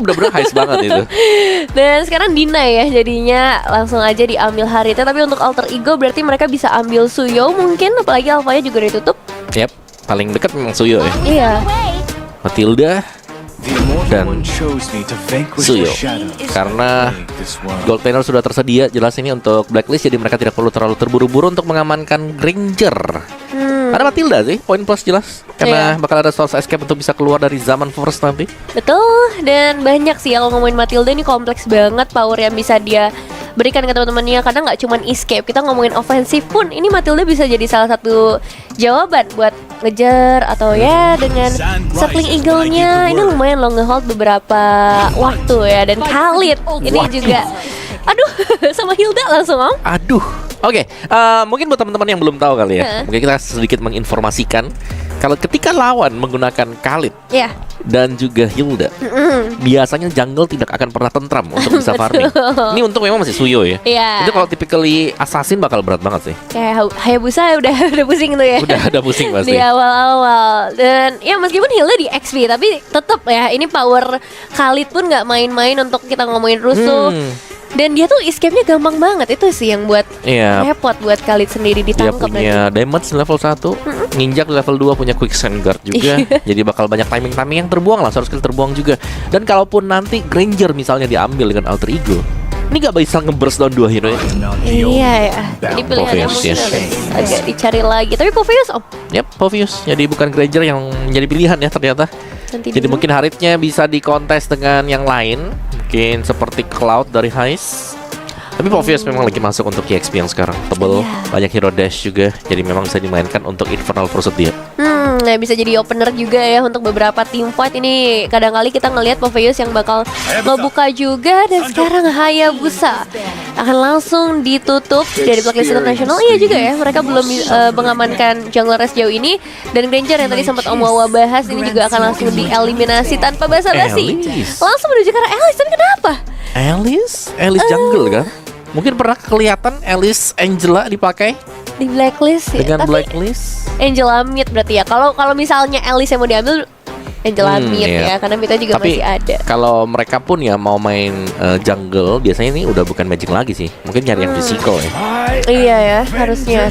bener-bener high banget itu. Dan sekarang Dina ya, jadinya langsung aja diambil Harita. Tapi untuk alter ego berarti mereka bisa ambil Suyo mungkin, apalagi alfanya juga ditutup. Yap, paling dekat memang Suyo ya. Iya. Matilda dan Suyo. Karena gold panel sudah tersedia jelas ini untuk blacklist, jadi mereka tidak perlu terlalu terburu-buru untuk mengamankan Granger. Ada Matilda sih, poin plus jelas. Karena bakal ada source escape untuk bisa keluar dari zaman first nanti. Betul, dan banyak sih kalau ngomongin Matilda ini kompleks banget power yang bisa dia berikan ke teman-temannya. Karena nggak cuma escape, kita ngomongin ofensif pun ini Matilda bisa jadi salah satu jawaban buat ngejar atau ya dengan circling eagle-nya ini lumayan loh ngehold beberapa waktu ya. Dan Khalid ini juga aduh sama Hilda langsung om. Aduh. Oke, mungkin buat teman-teman yang belum tahu kali ya, mungkin kita sedikit menginformasikan kalau ketika lawan menggunakan Khalid dan juga Hilda, biasanya jungle tidak akan pernah tentram untuk bisa farming. Ini untuk memang masih Suyo ya. Itu kalau typically assassin bakal berat banget sih. Kayak Hayabusa udah pusing tuh ya. Udah ada pusing pasti di awal-awal. Dan ya meskipun Hilda di XP, tapi tetap ya ini power Khalid pun nggak main-main untuk kita ngomongin rusuh. Dan dia tuh escape-nya gampang banget. Itu sih yang buat repot buat Khalid sendiri ditangkap. Dia punya damage level 1, ninjak level 2, punya quicksand guard juga. Jadi bakal banyak timing yang terbuang lah, source skill terbuang juga. Dan kalaupun nanti Granger misalnya diambil dengan alter ego, ini gak bisa nge-burst down 2 hero ya. Iya ya. Ini pilihannya mungkin agak dicari lagi. Tapi Popheus om. Yap, Popheus. Jadi bukan Granger yang menjadi pilihan ya ternyata. Jadi mungkin Haritnya bisa dikontes dengan yang lain, mungkin seperti Cloud dari Heist. Tapi Popheus memang lagi masuk untuk EXP yang sekarang tebel, banyak hero dash juga, jadi memang bisa dimainkan untuk Infernal Pursuit dia. Nah bisa jadi opener juga ya untuk beberapa team fight. Ini kadang kali kita ngelihat Popheus yang bakal ngebuka juga. Dan sekarang Hayabusa akan langsung ditutup dari blacklist internasional. Iya juga ya, mereka belum mengamankan jungler sejauh ini. Dan Granger yang tadi sempat Om Wawa bahas ini juga akan langsung dieliminasi tanpa basa-basi. Langsung menuju ke arah Alice. Tapi kenapa? Alice jungle kan? Mungkin pernah kelihatan Alice Angela dipakai di blacklist ya. Dengan blacklist Angela Mid berarti ya. Kalau misalnya Alice yang mau diambil Angela Mid ya, karena Mita juga tapi masih ada. Kalau mereka pun ya mau main jungle, biasanya ini udah bukan magic lagi sih. Mungkin nyari yang physical ya. Iya ya, harusnya.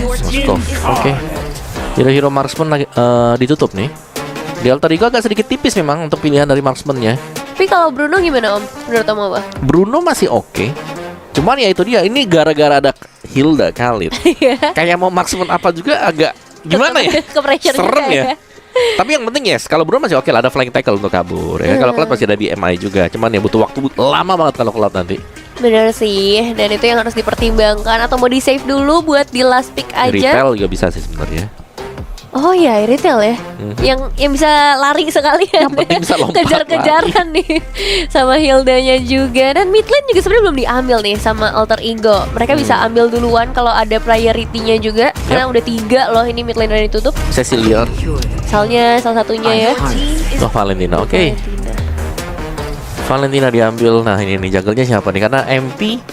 Oke. Hero marksman lagi ditutup nih. Di alter ego agak sedikit tipis memang untuk pilihan dari marksman-nya. Tapi kalau Bruno gimana om? Menurut om apa? Bruno masih oke. Cuman ya itu dia, ini gara-gara ada Hilda Khalid. Kayak mau marksman apa juga agak gimana ya? Serem ya. Tapi yang penting kalau Bruno masih oke lah, ada flying tackle untuk kabur ya. Kalau Cloud masih ada BMI juga. Cuman ya butuh waktu lama banget kalau Cloud nanti. Bener sih, dan itu yang harus dipertimbangkan. Atau mau di save dulu buat di last pick aja. Retail juga bisa sih sebenarnya. Oh iya, retail ya. Yang bisa lari sekalian. Yang penting bisa lompat. Kejar-kejaran nih sama Hildanya juga. Dan mid lane juga sebenarnya belum diambil nih sama alter ego. Mereka bisa ambil duluan kalau ada priority-nya juga. Karena udah 3 loh ini mid lane udah ditutup. Cecilion Misalnya salah satunya ya. Valentina, oke. Valentina diambil. Nah ini nih jungle-nya siapa nih? Karena MP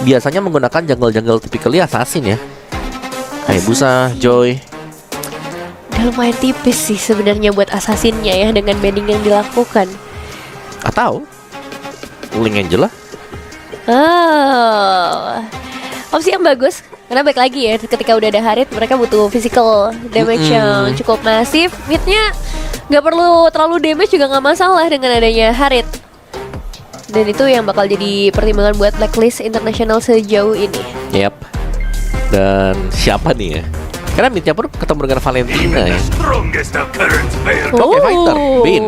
biasanya menggunakan jungle-jungle typically assassin ya. Hayabusa, Joy. Lumayan tipis sih sebenarnya buat assassinnya ya dengan banding yang dilakukan. Atau Link Angela. Opsi yang bagus. Karena baik lagi ya, ketika udah ada Harit mereka butuh physical damage yang cukup masif. Midnya gak perlu terlalu damage juga gak masalah dengan adanya Harit. Dan itu yang bakal jadi pertimbangan buat blacklist internasional sejauh ini. Yap. Dan siapa nih ya? Karena midnya pun ketemu dengan Valentina ya. Oke, fighter Bane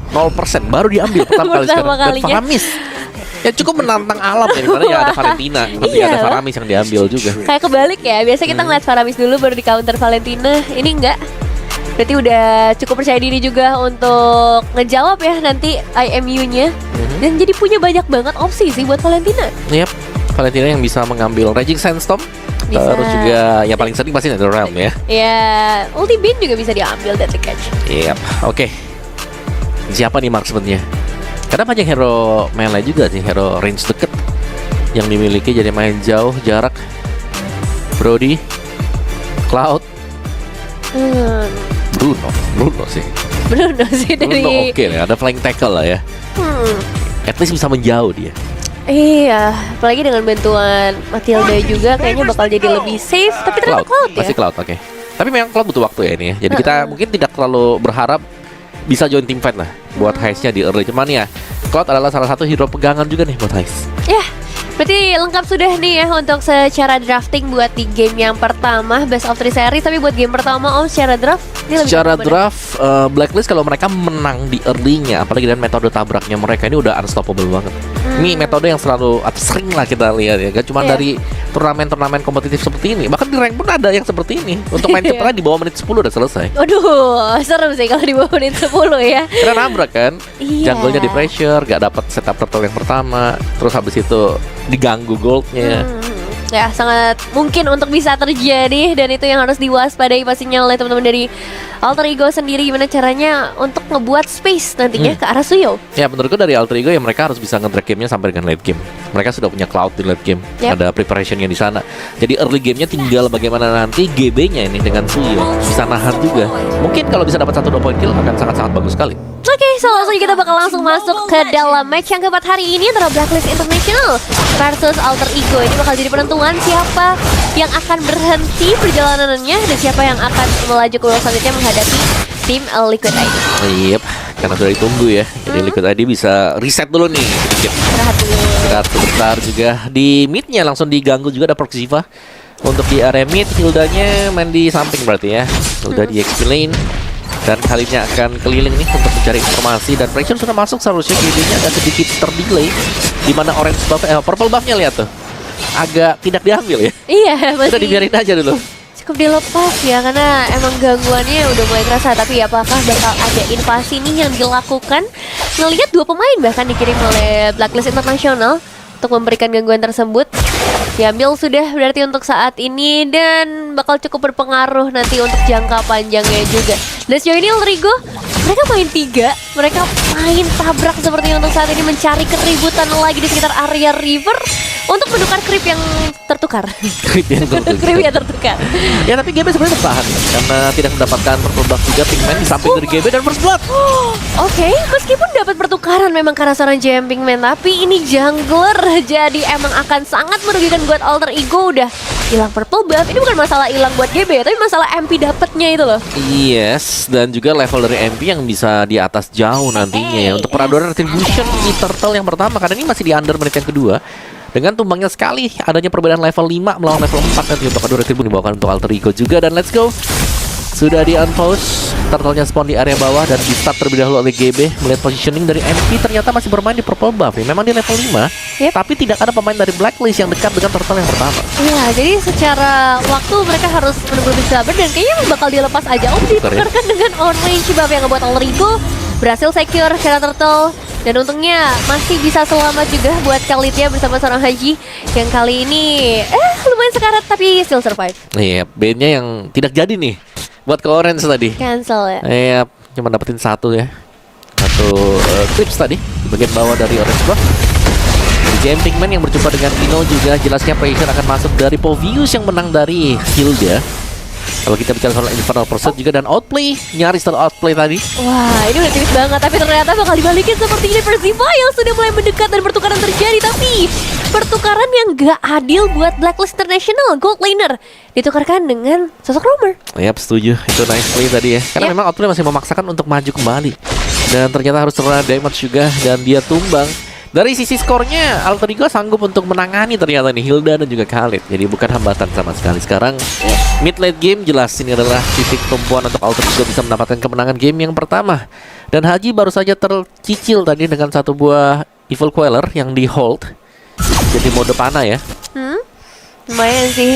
0% baru diambil pertama kali sekarang. Dan Faramis ya cukup menantang alam ya, dimana ya ada Valentina, tapi ada Faramis yang diambil juga. Kayak kebalik ya, biasa kita ngeliat Faramis dulu baru di counter Valentina. Ini enggak. Berarti udah cukup percaya diri juga untuk ngejawab ya nanti IMU-nya. Dan jadi punya banyak banget opsi sih buat Valentina. Yap, Valentina yang bisa mengambil Raging Sandstorm. Terus juga yang paling sering pasti Netherrealm ya. Ya, ulti Beam juga bisa diambil Deadly Catch. Yap, oke. Siapa nih marksman-nya? Karena banyak hero melee juga sih, hero range deket yang dimiliki, jadi main jauh jarak. Brody, Cloud, Bruno sih dari Bruno oke lah, ada flying tackle lah ya. at least bisa menjauh dia. Iya, apalagi dengan bantuan Matilda juga kayaknya bakal jadi lebih safe. Tapi ternyata Cloud ya. Masih Cloud, oke. Tapi memang Cloud butuh waktu ya ini ya. Jadi kita mungkin tidak terlalu berharap bisa join team fight lah buat Heist-nya di early. Cuman ya, Cloud adalah salah satu hero pegangan juga nih buat Heist. Ya, berarti lengkap sudah nih ya untuk secara drafting buat di game yang pertama Best of 3 series. Tapi buat game pertama Om secara draft ini lebih secara draft Blacklist kalau mereka menang di early-nya, apalagi dengan metode tabraknya mereka ini udah unstoppable banget. Ini metode yang selalu atau sering lah kita lihat ya, gak cuma dari turnamen-turnamen kompetitif seperti ini, bahkan di rank pun ada yang seperti ini. Untuk main cepatnya di bawah menit 10 udah selesai. Aduh, serem sih kalau di bawah menit 10 ya. Karena nabrak kan, jungle-nya di pressure, gak dapat setup turtle yang pertama, terus habis itu diganggu goldnya. Ya, sangat mungkin untuk bisa terjadi, dan itu yang harus diwaspadai pastinya oleh teman-teman dari Alter Ego sendiri. Gimana caranya untuk ngebuat space nantinya ke arah Suyo. Ya, menurutku dari Alter Ego ya mereka harus bisa nge-drag gamenya sampai dengan late game. Mereka sudah punya Cloud di late game, ada preparationnya di sana. Jadi early gamenya tinggal bagaimana nanti GB-nya ini dengan Suyo bisa nahan juga. Mungkin kalau bisa dapat 1-2 poin kill akan sangat-sangat bagus sekali. Oke, so langsung kita bakal langsung masuk ke dalam match yang keempat hari ini antara Blacklist International versus Alter Ego. Ini bakal jadi penentuan siapa yang akan berhenti perjalanannya dan siapa yang akan melaju ke babak selanjutnya menghadapi tim Liquid ID. Yep, karena sudah ditunggu ya. Jadi Liquid ID bisa reset dulu nih sedikit. Istirahat sebentar juga. Di midnya langsung diganggu juga ada Proxiva. Untuk di area mid, Hildanya main di samping berarti ya. Udah di XP lane. Dan kali ini akan keliling nih untuk mencari informasi. Dan pressure sudah masuk, seharusnya GD-nya agak sedikit terdelay. Dimana orange buff, purple buff-nya lihat tuh agak tidak diambil ya. Iya, masih udah dibiarin aja dulu. Cukup dilepas ya, karena emang gangguannya udah mulai kerasa. Tapi apakah bakal ada invasi nih yang dilakukan? Ngelihat 2 pemain bahkan dikirim oleh Blacklist International untuk memberikan gangguan tersebut. Diambil sudah berarti untuk saat ini, dan bakal cukup berpengaruh nanti untuk jangka panjangnya juga. Dan sejauh ini Alter Ego, mereka main 3, mereka main tabrak seperti untuk saat ini, mencari keributan lagi di sekitar area river untuk menukar creep yang tertukar. Creep yang tertukar. Ya, tapi GB sebenarnya bertahan karena tidak mendapatkan purple buff juga. Pinkman di samping dari GB dan first blood. Oke, meskipun dapat pertukaran memang karena seorang GM Pinkman, tapi ini jungler, jadi emang akan sangat merugikan buat Alter Ego. Udah hilang purple buff, ini bukan masalah hilang buat GB, tapi masalah MP dapatnya itu loh. Yes, dan juga level dari MP yang bisa di atas jauh nantinya ya. Untuk peraduan retribution di turtle yang pertama, karena ini masih di under menit yang kedua. Dengan tumbangnya sekali adanya perbedaan level 5 melawan level 4 nanti untuk adu retribution dibawakan untuk Alter Ego juga. Dan let's go, sudah di unpause, turtle-nya spawn di area bawah dan di start terlebih dahulu oleh GB. Melihat positioning dari MP ternyata masih bermain di purple buff ya. Memang di level 5, tapi tidak ada pemain dari Blacklist yang dekat dengan turtle yang pertama. Iya, jadi secara waktu mereka harus menunggu lebih sabar, dan kayaknya bakal dilepas aja. Ditukarkan dengan orange buff yang ngebuat Alter Ego berhasil secure secara turtle. Dan untungnya masih bisa selamat juga buat Khalidnya bersama seorang Haji yang kali ini lumayan sekarat tapi still survive. Iya, bandnya yang tidak jadi nih buat ke orange tadi. Cancel ya. Iya, cuma dapetin 1 ya. 1 clips tadi di bagian bawah dari orange buff. GM Pinkman yang berjumpa dengan Ino juga jelasnya pressure akan masuk dari Povius yang menang dari Hilda. Kalau kita bicara soal Infernal Pursuit juga dan outplay, nyaris outplay tadi. Wah, ini udah tipis banget, tapi ternyata bakal dibalikin seperti ini. Persiva yang sudah mulai mendekat dan pertukaran terjadi, tapi pertukaran yang gak adil buat Blacklist International. Gold laner ditukarkan dengan sosok Roamer. Yap, setuju. Itu nice play tadi ya. Karena memang outplay masih memaksakan untuk maju kembali. Dan ternyata harus terkena damage juga, dan dia tumbang. Dari sisi skornya, Alter Ego sanggup untuk menangani ternyata nih Hilda dan juga Khalid. Jadi bukan hambatan sama sekali. Sekarang mid late game jelas ini adalah titik tumpuan untuk Alter Ego bisa mendapatkan kemenangan game yang pertama. Dan Haji baru saja tercicil tadi dengan 1 buah Evil Queller yang di hold. Jadi mode panah ya. Lumayan sih,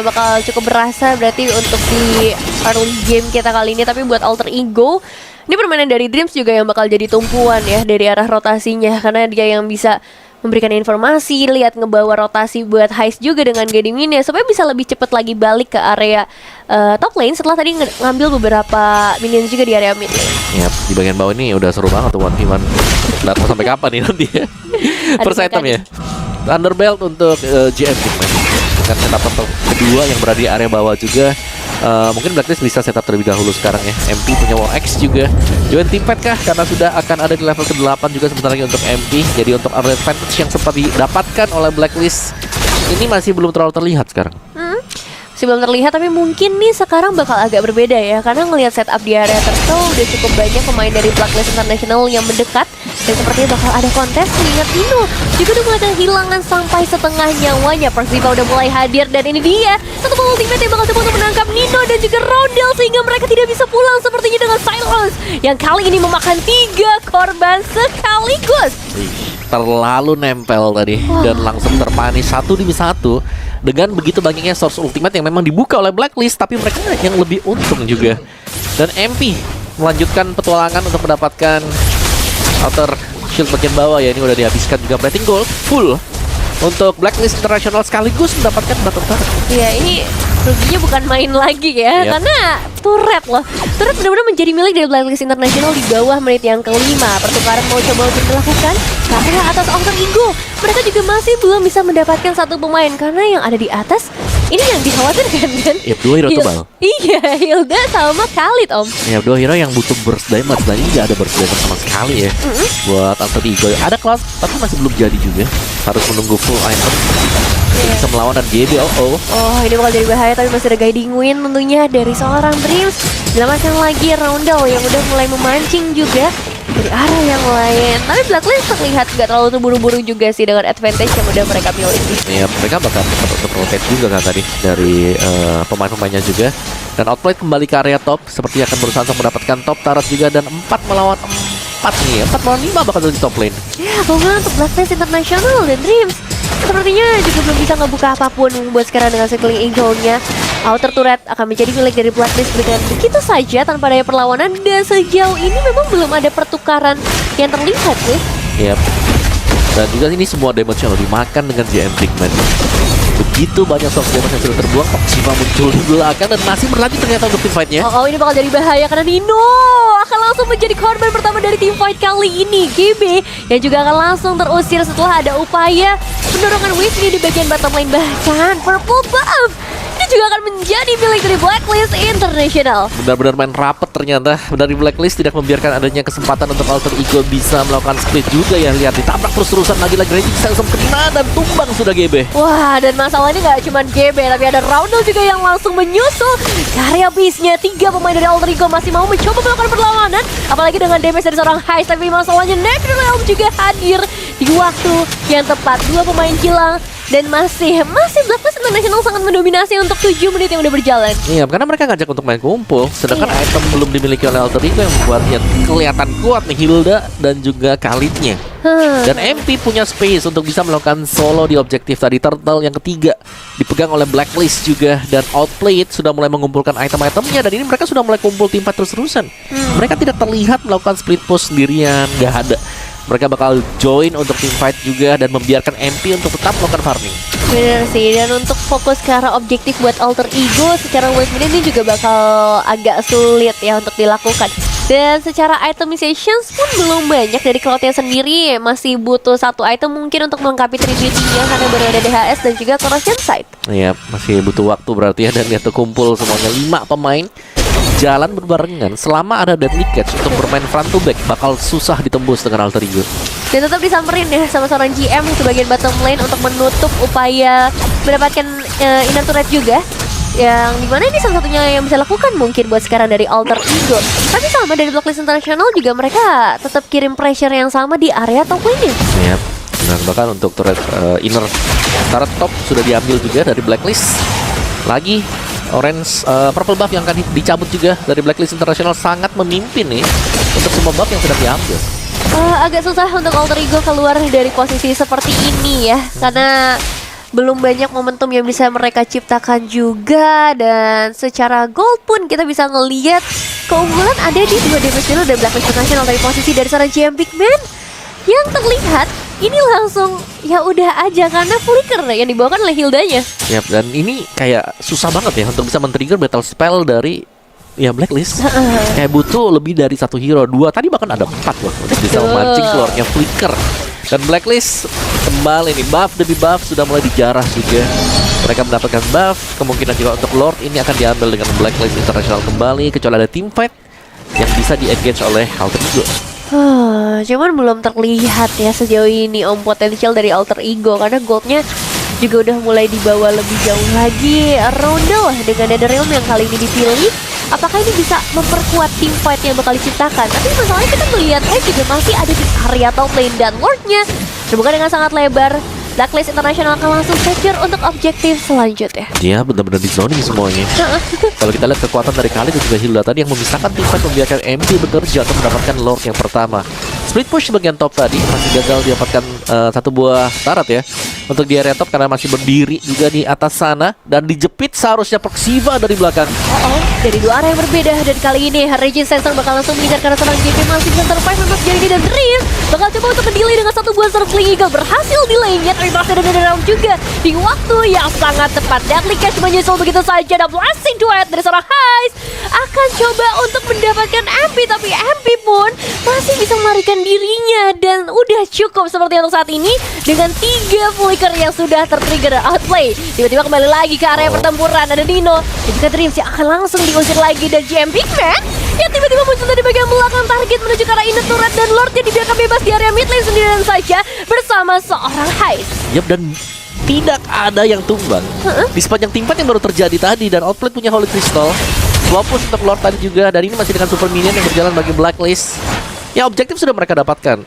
bakal cukup berasa berarti untuk di early game kita kali ini. Tapi buat Alter Ego, ini permainan dari Dreams juga yang bakal jadi tumpuan ya dari arah rotasinya, karena dia yang bisa memberikan informasi, lihat ngebawa rotasi buat Heist juga dengan Gedimine supaya bisa lebih cepat lagi balik ke area top lane setelah tadi ngambil beberapa minions juga di area mid lane. Yap, di bagian bawah ini udah seru banget tuh 1v1. Nggak tahu sampai kapan nih nanti ya. First item ya, Thunderbelt untuk GM Pinkman dengan setup kedua yang berada di area bawah juga. Mungkin Blacklist bisa setup terlebih dahulu sekarang ya. MP punya wall X juga. Join Teampad kah? Karena sudah akan ada di level ke-8 juga sebentar lagi untuk MP. Jadi untuk advantage yang sempat didapatkan oleh Blacklist ini masih belum terlalu terlihat sekarang. Masih belum terlihat, tapi mungkin nih sekarang bakal agak berbeda ya, karena ngelihat setup di area turtle udah cukup banyak pemain dari Blacklist International yang mendekat, dan sepertinya bakal ada kontes. Mengingat Nino juga udah mulai kehilangan sampai setengah nyawanya. Persiva udah mulai hadir, dan ini dia satu ball ultimate yang bakal coba untuk menangkap Nino dan juga Roundel, sehingga mereka tidak bisa pulang sepertinya dengan Silence yang kali ini memakan 3 korban sekaligus. Terlalu nempel tadi dan langsung terpanis 1-1 dengan begitu banyaknya source ultimate yang memang dibuka oleh Blacklist, tapi mereka yang lebih untung juga. Dan MP melanjutkan petualangan untuk mendapatkan outer shield bagian bawah ya. Ini udah dihabiskan juga plating gold full untuk Blacklist International sekaligus mendapatkan bottom turret. Iya, ini ruginya bukan main lagi ya, karena turret loh. Turret benar-benar menjadi milik dari Blacklist International di bawah menit yang kelima. Pertukaran mau coba untuk dilakukan karena atas Alter Ego mereka juga masih belum bisa mendapatkan satu pemain, karena yang ada di atas ini yang dikhawatirkan kan. Iya, 2 hero tebal. Iya, Hilda sama Khalid om. Ya, 2 hero yang butuh burst damage, dan ini nggak ada burst damage sama sekali ya. Buat Alter Ego ada kelas tapi masih belum jadi juga. Harus menunggu full item bisa melawan dan GB. Oh, ini bakal jadi bahaya, tapi masih ada guiding win tentunya dari seorang Dreams. Selamatkan lagi Roundel yang udah mulai memancing juga dari arah yang lain. Tapi Blacklist terlihat gak terlalu terburu-buru juga sih dengan advantage yang udah mereka miliki. Iya, mereka bakal tetap untuk rotate juga kan tadi dari pemain-pemainnya juga. Dan outplay kembali ke area top, seperti akan berusaha untuk mendapatkan top turret juga. Dan 4 melawan 4 nih, 4 melawan 5 bakal jadi top lane. Ya, untuk Blacklist International dan Dreams sepertinya juga belum bisa ngebuka apapun buat sekarang dengan Circling Eagle-nya. Outer turret akan menjadi milik dari Blacklist dengan begitu saja tanpa daya perlawanan, dan sejauh ini memang belum ada pertukaran yang terlihat sih. Yap. Dan juga ini semua damage yang dimakan dengan JM Brickman. Begitu banyak soft damage yang sudah terbuang, Shiva muncul di belakang dan masih berlanjut ternyata untuk team fight-nya. Ini bakal jadi bahaya karena Nino akan langsung menjadi korban pertama dari team fight kali ini. GB yang juga akan langsung terusir setelah ada upaya pendorongan Wismi di bagian bottom lane. Bahkan Purple Buff ini juga akan menjadi milik dari Blacklist International. Benar-benar main rapet ternyata dari Blacklist, tidak membiarkan adanya kesempatan untuk Alter Ego bisa melakukan split juga ya. Lihat ditabrak terus-terusan lagi-lagi, Raging langsung kena dan tumbang sudah GB. Wah, dan masalahnya nggak cuma GB, tapi ada Roundel juga yang langsung menyusul. Karya bisnya 3 pemain dari Alter Ego masih mau mencoba melakukan perlawanan, apalagi dengan damage dari seorang Heist. Tapi masalahnya Necrorealm juga hadir di waktu yang tepat. 2 pemain hilang dan masih Blacklist International sangat mendominasi untuk 7 menit yang udah berjalan. Iya, karena mereka ngajak untuk main kumpul, sedangkan item belum dimiliki oleh Alter Ego yang membuatnya kelihatan kuat nih Hilda dan juga Khalidnya. Dan MP punya space untuk bisa melakukan solo di objektif tadi. Turtle yang ketiga dipegang oleh Blacklist juga, dan Outplayed sudah mulai mengumpulkan item-itemnya, dan ini mereka sudah mulai kumpul tim 4 terus-terusan. Mereka tidak terlihat melakukan split push sendirian, nggak ada. Mereka bakal join untuk team fight juga dan membiarkan MP untuk tetap melakukan farming. Bener sih, dan untuk fokus ke arah objektif buat Alter Ego secara wave mid ini juga bakal agak sulit ya untuk dilakukan. Dan secara itemizations pun belum banyak dari Cloud-nya sendiri. Masih butuh 1 item mungkin untuk melengkapi Trinity-nya, karena baru ada DHS dan juga Corrosion Sight. Iya, masih butuh waktu berarti ya. Dan lihat tuh kumpul semuanya 5 pemain jalan berbarengan. Selama ada Deadly Catch untuk bermain front to back, bakal susah ditembus dengan Alter Ego. Dan tetap disamperin ya sama seorang GM di bagian bottom lane untuk menutup upaya mendapatkan inner turret juga, yang dimana ini salah satunya yang bisa lakukan mungkin buat sekarang dari Alter Ego. Tapi sama dari Blacklist International juga mereka tetap kirim pressure yang sama di area top lane-nya. Yap. Dan bahkan untuk turret inner turret top sudah diambil juga dari Blacklist. Lagi Orange Purple Buff yang akan dicabut juga dari Blacklist International, sangat memimpin nih untuk semua buff yang sudah diambil. Agak susah untuk Alter Ego keluar dari posisi seperti ini ya, karena belum banyak momentum yang bisa mereka ciptakan juga. Dan secara gold pun kita bisa ngelihat keunggulan ada di 2 damage dealer dan Blacklist International dari posisi dari seorang GM Big Man yang terlihat ini langsung ya udah aja karena flicker yang dibawakan oleh Hildanya. Yap, dan ini kayak susah banget ya untuk bisa men-trigger battle spell dari ya Blacklist. Kayak butuh lebih dari 1 hero, 2, tadi bahkan ada 4 loh untuk bisa memancing keluarnya flicker Dan Blacklist kembali nih, buff demi buff sudah mulai dijarah juga. Mereka mendapatkan buff, kemungkinan juga untuk Lord ini akan diambil dengan Blacklist International kembali, kecuali ada team fight yang bisa di-engage oleh Alter Ego. Cuman belum terlihat ya sejauh ini potensial dari Alter Ego, karena goldnya juga udah mulai dibawa lebih jauh lagi. Roundel dengan Netherrealm yang kali ini dipilih, apakah ini bisa memperkuat team fight yang bakal diciptakan? Tapi masalahnya kita melihat juga masih ada di area top lane, dan Lordnya terbuka dengan sangat lebar. Blacklist International akan langsung secure untuk objektif selanjutnya. Dia benar-benar di zoning semuanya. Kalau kita lihat kekuatan dari Khalid dan juga Hilda tadi yang memisahkan tim fight, membiarkan MP bekerja untuk mendapatkan Lord yang pertama. Split push bagian top tadi masih gagal didapatkan satu buah tarat ya untuk di area top, karena masih berdiri juga di atas sana dan dijepit seharusnya Proxiva dari belakang. Dari dua arah yang berbeda, dan kali ini Regin Sensor bakal langsung mengejar karena seorang JP masih bisa survive memang sejauh ini, dan Dream bakal coba untuk mendelay dengan satu buah Circling Eagle, berhasil delay-nya, tapi masih ada round juga di waktu yang sangat tepat. Deadly Catch menyusul begitu saja, dan Blessing Duet dari seorang Heist akan coba untuk mendapatkan MP, tapi MP pun masih bisa melarikan dirinya, dan udah cukup seperti untuk saat ini dengan 3 flicker yang sudah tertrigger outplay. Tiba-tiba kembali lagi ke area pertempuran, ada Nino dan juga Dreams yang akan langsung diusir lagi, dan GM Pigman yang tiba-tiba muncul dari bagian belakang target menuju ke arah Inner Turret, dan Lordnya dibiarkan bebas di area mid lane sendirian saja bersama seorang Heist. Yap, dan tidak ada yang tumbang di sepanjang tim fight yang baru terjadi tadi, dan Outplay punya Holy Crystal. Fokus untuk Lord tadi juga, dan ini masih dengan Super Minion yang berjalan bagi Blacklist. Ya, objektif sudah mereka dapatkan.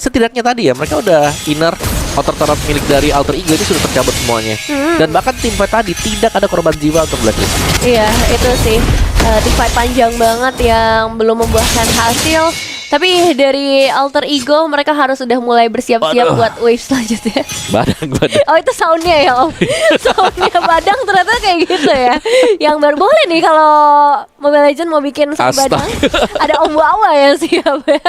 Setidaknya tadi ya, mereka udah inner outer turret milik dari Alter Ego itu sudah tercabut semuanya. Dan bahkan tim fight tadi tidak ada korban jiwa untuk Blacklist. Iya, itu sih tim fight panjang banget yang belum membuahkan hasil. Tapi dari Alter Ego mereka harus sudah mulai bersiap-siap buat wave selanjutnya. Badang. Oh, itu soundnya ya Om. Soundnya badang ternyata kayak gitu ya. Yang baru boleh nih kalau Mobile Legends mau bikin sound badang, ada Om Wawa yang siap ya.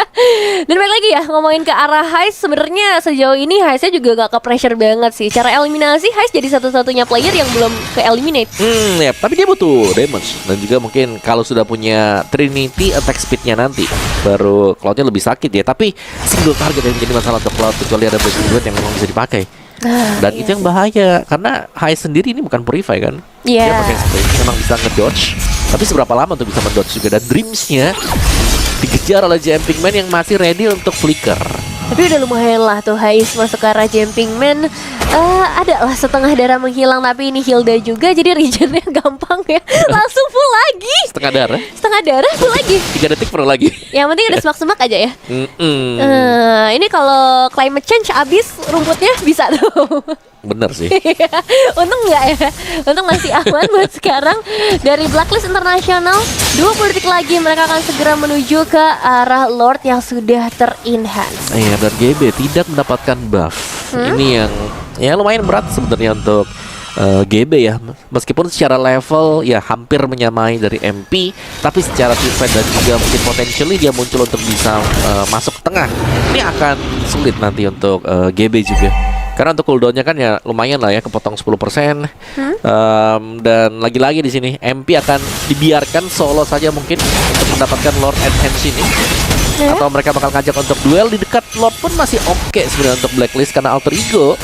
Dan balik lagi ya, ngomongin ke arah Heist, sebenarnya sejauh ini Heistnya juga gak ke pressure banget sih. Cara eliminasi Heist jadi satu-satunya player yang belum ke eliminate. Ya, tapi dia butuh damage, dan juga mungkin kalau sudah punya Trinity attack speednya nanti baru Cloud-nya lebih sakit ya. Tapi single target yang menjadi masalah untuk Cloud, kecuali ada Blessing Duet yang memang bisa dipakai. Dan itu yang bahaya, karena Heist sendiri ini bukan Purify kan. Dia pakai spray, memang bisa ngedodge, tapi seberapa lama untuk bisa mendodge juga. Dan Dreams-nya dikejar oleh JM Pigman yang masih ready untuk flicker. Tapi udah lumayan lah tuh Heist masuk ke arah Jumping Man. Ada lah setengah darah menghilang, tapi ini Hilda juga, jadi regennya gampang ya. Langsung full lagi. Setengah darah full lagi. 3 detik perlu lagi. Yang penting ada semak-semak aja ya. Ini kalau climate change abis rumputnya bisa tuh. Bener sih. Untung nggak ya. Untung masih aman buat sekarang. Dari Blacklist International, 20 detik lagi mereka akan segera menuju ke arah Lord yang sudah ter-enhance. Iya, dan GB tidak mendapatkan buff. Ini yang lumayan berat sebenarnya untuk GB ya. Meskipun secara level ya hampir menyamai dari MP, tapi secara team fight dan juga mungkin potentially dia muncul untuk bisa masuk tengah, ini akan sulit nanti untuk GB juga. Karena untuk cooldownnya kan ya lumayan lah ya, kepotong 10%. Dan lagi-lagi di sini MP akan dibiarkan solo saja mungkin untuk mendapatkan Lord Enhance ini. Atau mereka bakal ngajak untuk duel di dekat Lord pun masih oke sebenarnya untuk Blacklist, karena Alter Ego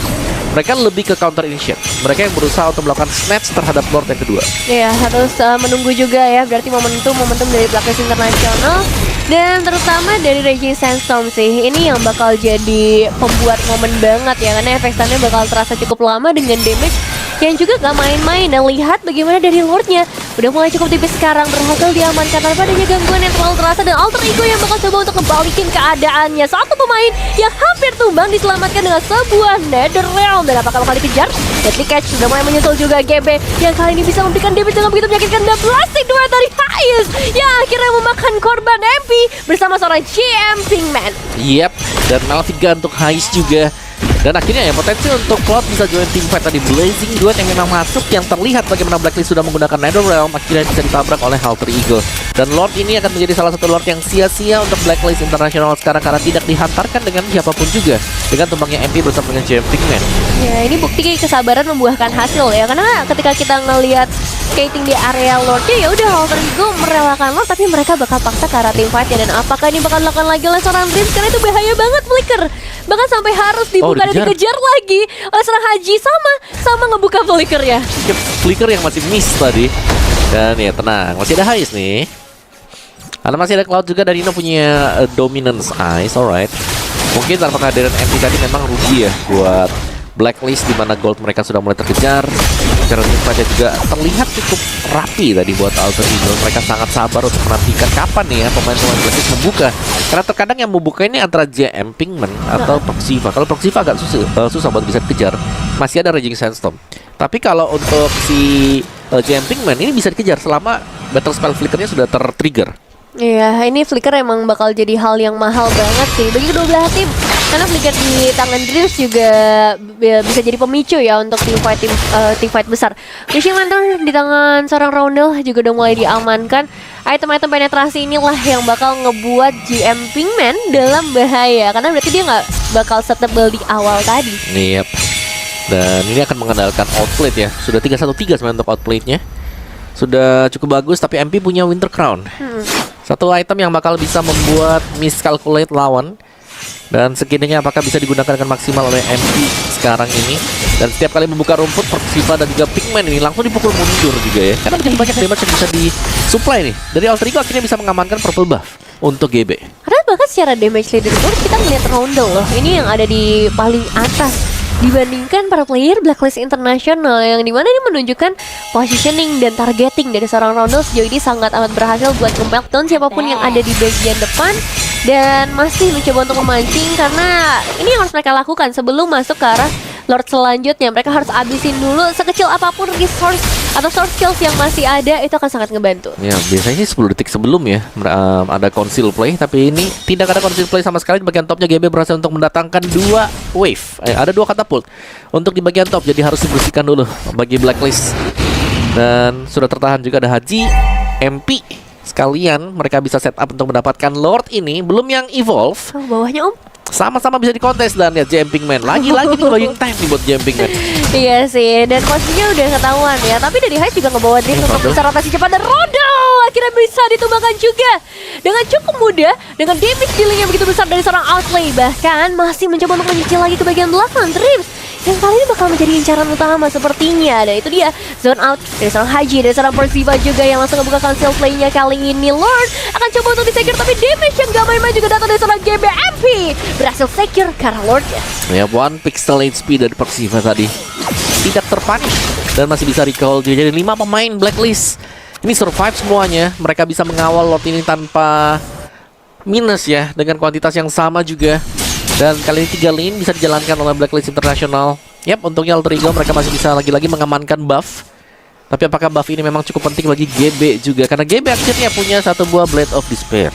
mereka lebih ke counter initiate. Mereka yang berusaha untuk melakukan snatch terhadap Lord yang kedua. Iya, harus menunggu juga ya. Berarti momentum dari Blacklist International dan terutama dari Regin Sandstorm sih, ini yang bakal jadi pembuat momen banget ya, karena efek stunnya bakal terasa cukup lama dengan damage yang juga gak main-main. Dan lihat bagaimana dari Lordnya udah mulai cukup tipis sekarang, berhasil diamankan tanpa adanya gangguan yang terlalu terasa. Dan Alter Ego yang bakal coba untuk ngebalikin keadaannya. Satu pemain yang hampir tumbang diselamatkan dengan sebuah Netherrealm. Dan apakah bakal dikejar? Deadly Catch sudah mulai menyusul juga GB yang kali ini bisa memberikan damage dengan begitu menyakitkan. Dan Blasting Duet dari Heist yang akhirnya memakan korban MP bersama seorang GM Pigman. Yep, dan Malviga untuk Heist juga. Dan akhirnya ya potensi untuk Cloud bisa join team fight tadi. Blazing Duet yang memang masuk, yang terlihat bagaimana Blacklist sudah menggunakan Netherrealm akhirnya bisa ditabrak oleh Alter Ego. Dan Lord ini akan menjadi salah satu Lord yang sia-sia untuk Blacklist International sekarang, karena tidak dihantarkan dengan siapapun juga dengan tumbangnya MP bersama dengan JM Pigman. Ya, ini bukti kesabaran membuahkan hasil ya, karena ketika kita ngelihat skating di area Lordnya, ya udah Alter Ego merelakan Lord, tapi mereka bakal paksa ke arah team fight-nya. Dan apakah ini bakal dilakukan lagi oleh seorang Dreams? Karena itu bahaya banget Flicker, bahkan sampai harus dibuka dan dikejar lagi oleh seorang Haji. Sama ngebuka Flicker ya. Flicker yang masih miss tadi. Dan ya tenang, masih ada Heist nih. Karena masih ada Cloud juga, dan Ino punya Dominance Eyes, alright. Mungkin tanpa kehadiran MP tadi memang rugi ya buat Blacklist, di mana gold mereka sudah mulai terkejar. Karena timnya juga terlihat cukup rapi tadi buat Alter Ego. Mereka sangat sabar untuk menantikan kapan nih ya pemain-pemain Blacklist membuka. Karena terkadang yang membuka ini antara JM Pinkman atau Proxiva. Kalau Proxiva agak susah buat bisa dikejar. Masih ada Raging Sandstorm. Tapi kalau untuk si JM Pinkman ini bisa dikejar selama Battle Spell Flickernya sudah tertrigger. Iya, ini Flicker emang bakal jadi hal yang mahal banget sih bagi kedua belah tim. Karena Flicker di tangan Dreams juga bisa jadi pemicu ya untuk team fight besar. Fishing Lantern di tangan seorang Roundel juga udah mulai diamankan. Item-item penetrasi inilah yang bakal ngebuat GM Pinkman dalam bahaya, karena berarti dia nggak bakal setebal di awal tadi. Yep. Dan ini akan mengandalkan outplate ya. Sudah 3-1-3 sebenarnya untuk outplate-nya. Sudah cukup bagus, tapi MP punya Winter Crown. Satu item yang bakal bisa membuat miscalculate lawan. Dan sekiranya apakah bisa digunakan dengan maksimal oleh MP sekarang ini. Dan setiap kali membuka rumput, Proxiva dan juga Pinkman ini langsung dipukul mundur juga ya. Karena begitu banyak damage yang bisa disupply nih. Dari Alter Ego akhirnya bisa mengamankan purple buff untuk GB. Karena bahkan secara damage leaderboard kita ngeliat Roundel loh, ini yang ada di paling atas dibandingkan para player Blacklist International, yang dimana ini menunjukkan positioning dan targeting dari seorang Roundel sejauh ini sangat amat berhasil buat nge-meltdown siapapun yang ada di bagian depan, dan masih mencoba untuk memancing. Karena ini yang harus mereka lakukan sebelum masuk ke arah Lord selanjutnya. Mereka harus abisin dulu sekecil apapun resource atau source skills yang masih ada, itu akan sangat ngebantu. Ya, biasanya sih 10 detik sebelum ya ada conceal play, tapi ini tidak ada conceal play sama sekali. Di bagian topnya GB berhasil untuk mendatangkan 2 wave. Ada 2 katapult untuk di bagian top, jadi harus dibersihkan dulu bagi Blacklist. Dan sudah tertahan juga ada Haji, MP. Sekalian mereka bisa setup untuk mendapatkan Lord ini, belum yang evolve. Oh, bawahnya sama-sama bisa dikontes. Dan ya JM Pinkman lagi-lagi nih buying time nih buat JM Pinkman. Iya sih, dan posisinya udah ketahuan ya. Tapi dari Heist juga ngebawa Dreams untuk bisa rotasi cepat, dan Roundel akhirnya bisa ditumbangkan juga dengan cukup mudah, dengan damage dealing yang begitu besar dari seorang Outlay. Bahkan masih mencoba untuk menyicil lagi ke bagian belakang Dreams, yang kali ini bakal menjadi incaran utama sepertinya. Dan itu dia zone out dari seorang Haji, dari seorang Proxiva juga yang langsung ngebuka cancel play-nya. Kali ini Lord akan coba untuk disecure, tapi damage yang gak main-main juga datang dari seorang GBMP. Berhasil secure karena Lordnya. Ya, 1 pixel HP dari Proxiva tadi tidak terpanik dan masih bisa recall. Jadi 5 pemain Blacklist ini survive semuanya. Mereka bisa mengawal Lord ini tanpa minus ya, dengan kuantitas yang sama juga. Dan kali ini 3 lane bisa dijalankan oleh Blacklist International. Yap, untungnya Alter Ego mereka masih bisa lagi-lagi mengamankan buff. Tapi apakah buff ini memang cukup penting bagi GB juga? Karena GB akhirnya punya 1 buah Blade of Despair.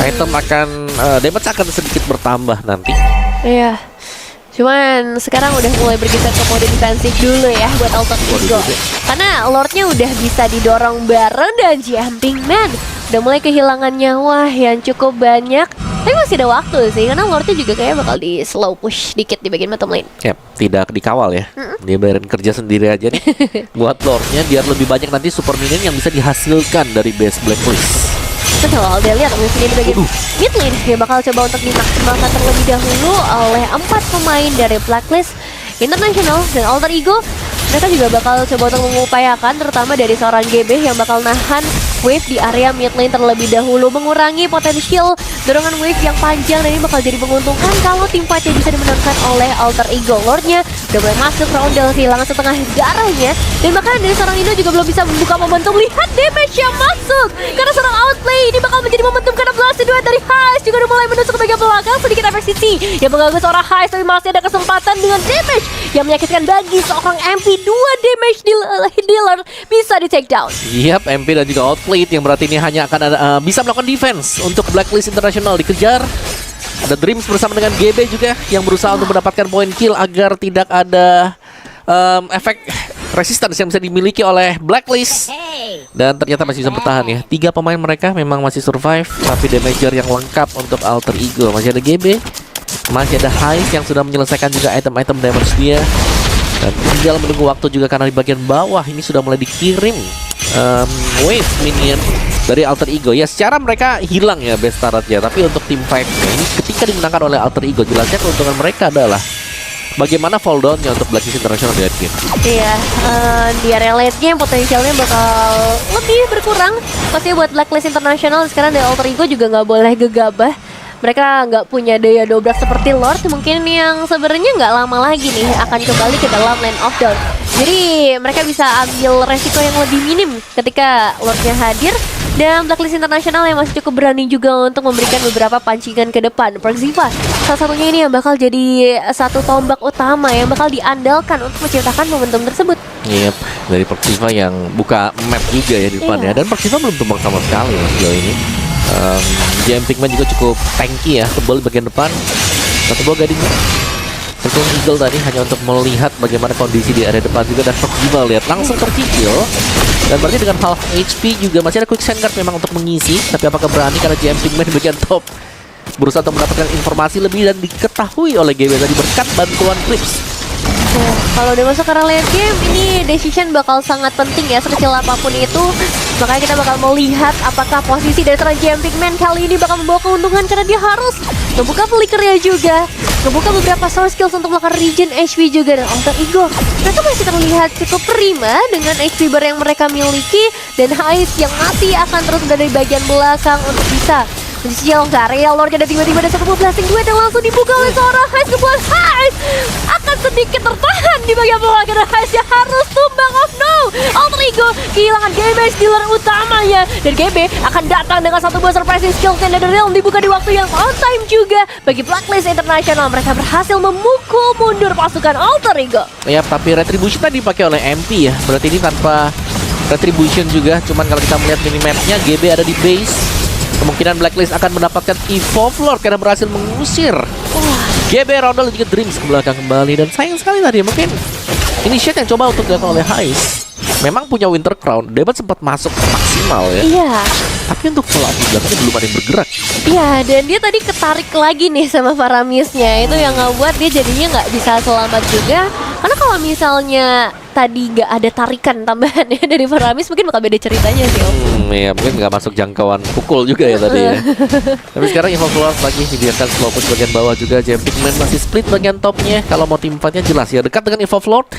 Item akan damage akan sedikit bertambah nanti. Iya. Cuman sekarang udah mulai bergeser ke mode defensif dulu ya buat Alter Ego. Karena Lordnya udah bisa didorong bareng, dan GM Pinkman udah mulai kehilangan nyawa yang cukup banyak. Tapi masih ada waktu sih, karena Lordnya juga kayak bakal di slow push dikit di bagian bottom lane. Yap, tidak dikawal ya. Dia biarin kerja sendiri aja nih buat Lordnya, biar lebih banyak nanti super minion yang bisa dihasilkan dari base Blacklist. Betul, dia lihat mungkin di bagian mid lane yang bakal coba untuk dimaksimalkan terlebih dahulu oleh 4 pemain dari Blacklist International dan Alter Ego. Mereka juga bakal coba untuk mengupayakan, terutama dari seorang GB yang bakal nahan wave di area mid lane terlebih dahulu, mengurangi potensial dorongan wave yang panjang, dan ini bakal jadi menguntungkan kalau tim fightnya bisa dimenangkan oleh Alter Ego. Lordnya udah mulai masuk, Roundel kehilangan setengah darahnya, dan bahkan dari seorang Ino juga belum bisa membuka momentum. Lihat damage yang masuk karena seorang Outlay ini bakal menjadi momentum, karena blast duet dari Heist juga udah mulai menusuk ke bagian belakang. Sedikit efek CC yang mengganggu seorang Heist, tapi masih ada kesempatan dengan damage yang menyakitkan bagi seorang MP. 2 damage dealer bisa di take down. Yap, MP dan juga Outplate yang berarti ini hanya akan ada, bisa melakukan defense untuk Blacklist International dikejar. Ada Dreams bersama dengan GB juga yang berusaha untuk mendapatkan poin kill agar tidak ada efek resistance yang bisa dimiliki oleh Blacklist. Dan ternyata masih bisa bertahan ya. 3 pemain mereka memang masih survive, tapi damager yang lengkap untuk Alter Ego. Masih ada GB, masih ada Heist yang sudah menyelesaikan juga item-item damage dia. Dan tinggal menunggu waktu juga karena di bagian bawah ini sudah mulai dikirim wave minion dari Alter Ego. Ya secara mereka hilang ya best turret-nya, tapi untuk tim fight ini ketika dimenangkan oleh Alter Ego, jelasnya keuntungan mereka adalah bagaimana fall down-nya untuk Blacklist International di late game. Iya, di area late game potensialnya bakal lebih berkurang. Pastinya buat Blacklist International sekarang dari Alter Ego juga nggak boleh gegabah. Mereka nggak punya daya dobrak seperti Lord, mungkin yang sebenarnya nggak lama lagi nih akan kembali ke dalam Land of Dawn. Jadi mereka bisa ambil resiko yang lebih minim ketika Lordnya hadir. Dan Blacklist International yang masih cukup berani juga untuk memberikan beberapa pancingan ke depan. Perxiva salah satunya ini yang bakal jadi satu tombak utama yang bakal diandalkan untuk menciptakan momentum tersebut. Yep, dari Perxiva yang buka map juga ya di depannya. Dan Perxiva belum tumbang sama sekali ya sejauh ini. JM Pinkman juga cukup tanky ya, tebal di bagian depan. Satu buah gadingnya Circle Eagle tadi hanya untuk melihat bagaimana kondisi di area depan juga. Dan Perxiva lihat langsung terkikil. Dan berarti dengan half HP juga masih ada Quick Sand Guard memang untuk mengisi. Tapi apakah berani karena JM Pinkman di bagian top berusaha untuk mendapatkan informasi lebih dan diketahui oleh GB tadi berkat bantuan Clips. Kalau udah masuk ke area late game, ini decision bakal sangat penting ya, sekecil apapun itu. Makanya kita bakal melihat apakah posisi dari seorang JM Pinkman kali ini bakal membawa keuntungan, karena dia harus ngebuka flickernya juga, ngebuka beberapa source skills untuk melakukan regen HP juga. Dan Alter Ego mereka masih terlihat cukup prima dengan HP bar yang mereka miliki. Dan Heist yang masih akan terus berada di bagian belakang untuk bisa mencicil area Lordnya. Dan tiba-tiba ada satu buah blasting duet yang langsung dibuka oleh seorang Heist. Kebuat Heist akan sedikit tertahan di bagian bawah karena Heist yang harus tumbang. Oh no, Alter Ego kehilangan GB stealer utamanya. Dan GB akan datang dengan satu buah surprising skill dari Realm, dibuka di waktu yang on time juga bagi Blacklist International. Mereka berhasil memukul mundur pasukan Alter Ego. Ya, tapi Retribution tadi dipakai oleh MP ya. Berarti ini tanpa Retribution juga. Cuman kalau kita melihat minimapnya, GB ada di base. Kemungkinan Blacklist akan mendapatkan Evolve Lord karena berhasil mengusir GB Roundel dan juga Dreams ke belakang kembali. Dan sayang sekali tadi mungkin initiate yang coba untuk dilakukan oleh Heist memang punya Winter Crown. Debat sempat masuk maksimal ya. Iya. Tapi untuk follow-up di belakangnya belum ada yang bergerak. Iya, dan dia tadi ketarik lagi nih sama Faramisnya. Itu yang ngebuat dia jadinya nggak bisa selamat juga. Karena kalau misalnya tadi nggak ada tarikan tambahannya dari Faramis, mungkin bakal beda ceritanya sih Om. Ya mungkin nggak masuk jangkauan pukul juga ya tadi ya. Tapi sekarang Evolve Lord lagi dibiarkan slow push bagian bawah juga. JM Pinkman masih split bagian topnya. Kalau mau tim fightnya jelas ya dekat dengan Evolve Lord.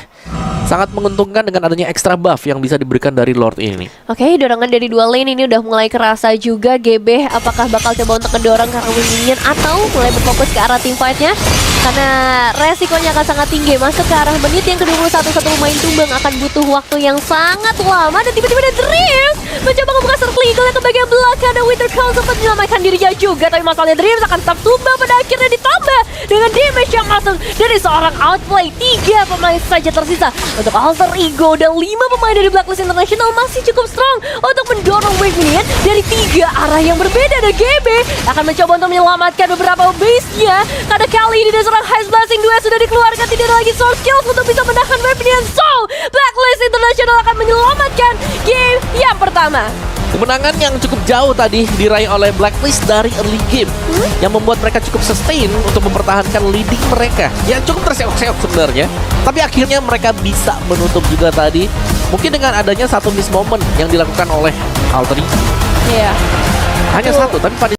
Sangat menguntungkan dengan adanya extra buff yang bisa diberikan dari Lord ini. Oke, dorongan dari dua lane ini udah mulai kerasa juga. GB apakah bakal coba untuk mendorong ke arah minion atau mulai berfokus ke arah team fight-nya? Karena resikonya akan sangat tinggi. Masuk ke arah menit yang ke-21, satu pemain tumbang akan butuh waktu yang sangat lama. Dan tiba-tiba ada Dreams mencoba membuka circle eagle ke bagian belakang. Dan Winter Crown sempat menyelamatkan dirinya juga. Tapi masalahnya Dreams akan tetap tumbang pada akhirnya, ditambah dengan damage yang masuk dari seorang outplay. 3 pemain saja tersisa untuk Alter Ego. Dan 5 pemain dari Blacklist International masih cukup strong untuk mendorong wave minion dari 3 arah yang berbeda. Dan GB akan mencoba untuk menyelamatkan beberapa base-nya, karena kali ini ada seorang Heist Blasting duet sudah dikeluarkan. Tidak ada lagi source skills untuk bisa menahan wave minion. So Blacklist International akan menyelamatkan game yang pertama. Kemenangan yang cukup jauh tadi diraih oleh Blacklist dari early game yang membuat mereka cukup sustain untuk mempertahankan leading mereka yang cukup terseok-seok sebenarnya. Tapi akhirnya mereka bisa menutup juga tadi, mungkin dengan adanya satu miss moment yang dilakukan oleh Alter Ego. Iya. Hanya satu, tapi pada